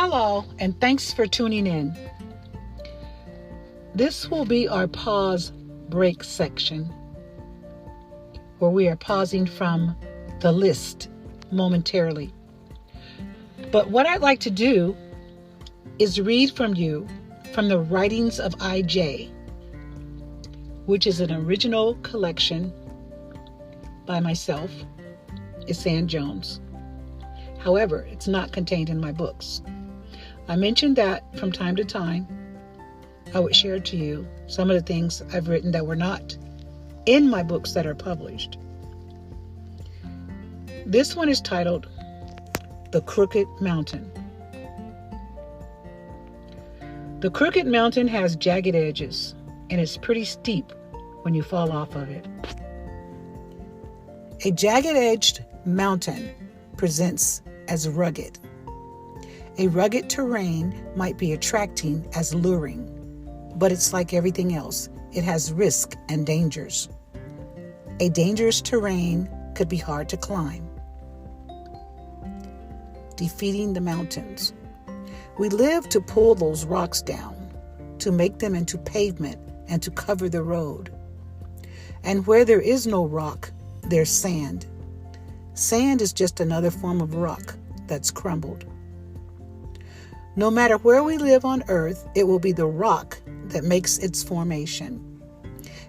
Hello, and thanks for tuning in. This will be our pause break section, where we are pausing from the list momentarily. But what I'd like to do is read from the writings of I.J., which is an original collection by myself, Ihsan Jones. However, it's not contained in my books. I mentioned that from time to time, I would share to you some of the things I've written that were not in my books that are published. This one is titled The Crooked Mountain. The crooked mountain has jagged edges, and it's pretty steep when you fall off of it. A jagged-edged mountain presents as rugged. A rugged terrain might be attracting as luring, but it's like everything else. It has risk and dangers. A dangerous terrain could be hard to climb. Defeating the mountains. We live to pull those rocks down, to make them into pavement and to cover the road. And where there is no rock, there's sand. Sand is just another form of rock that's crumbled. No matter where we live on earth, it will be the rock that makes its formation.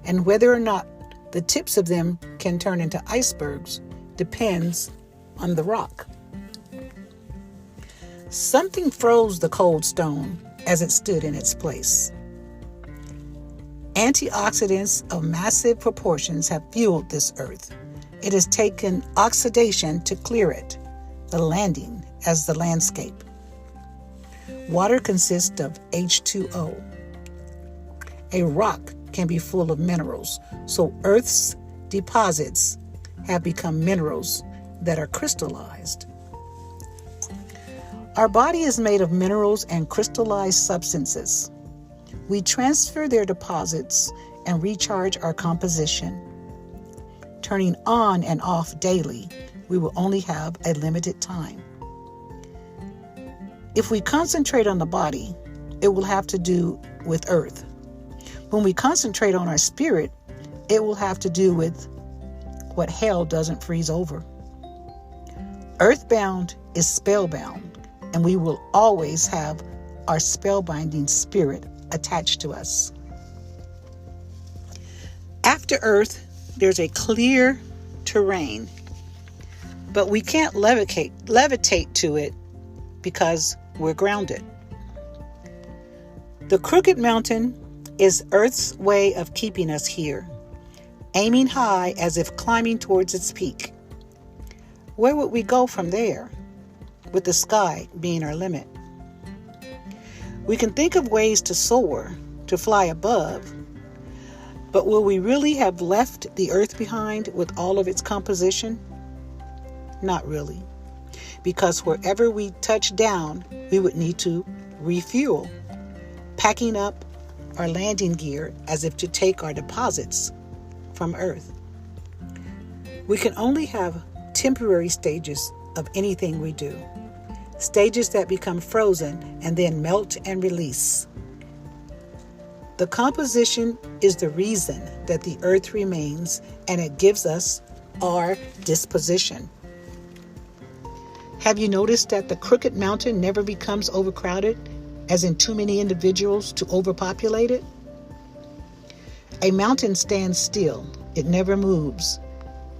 And whether or not the tips of them can turn into icebergs depends on the rock. Something froze the cold stone as it stood in its place. Antioxidants of massive proportions have fueled this earth. It has taken oxidation to clear it, the landing as the landscape. Water consists of H2O. A rock can be full of minerals, so Earth's deposits have become minerals that are crystallized. Our body is made of minerals and crystallized substances. We transfer their deposits and recharge our composition. Turning on and off daily, we will only have a limited time. If we concentrate on the body, it will have to do with earth. When we concentrate on our spirit, it will have to do with what hell doesn't freeze over. Earthbound is spellbound, and we will always have our spellbinding spirit attached to us. After earth, there's a clear terrain, but we can't levitate to it because we're grounded. The crooked mountain is Earth's way of keeping us here, aiming high as if climbing towards its peak. Where would we go from there, with the sky being our limit? We can think of ways to soar, to fly above, but will we really have left the earth behind with all of its composition? Not really, because wherever we touch down, we would need to refuel, packing up our landing gear as if to take our deposits from earth. We can only have temporary stages of anything we do, stages that become frozen and then melt and release. The composition is the reason that the earth remains, and it gives us our disposition. Have you noticed that the crooked mountain never becomes overcrowded, as in too many individuals to overpopulate it? A mountain stands still, it never moves,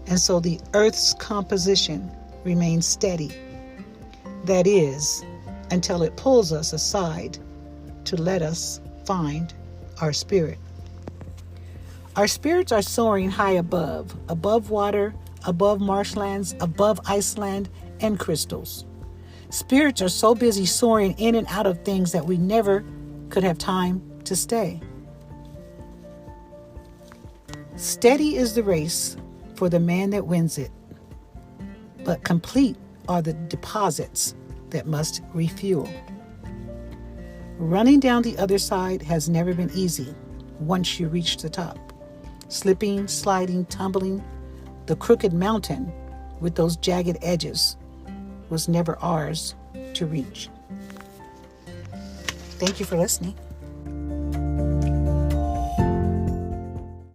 and so the earth's composition remains steady. That is, until it pulls us aside to let us find our spirit. Our spirits are soaring high above water, above marshlands, above iceland, and crystals. Spirits are so busy soaring in and out of things that we never could have time to stay. Steady is the race for the man that wins it, but complete are the deposits that must refuel. Running down the other side has never been easy once you reach the top. Slipping, sliding, tumbling, the crooked mountain with those jagged edges was never ours to reach. Thank you for listening.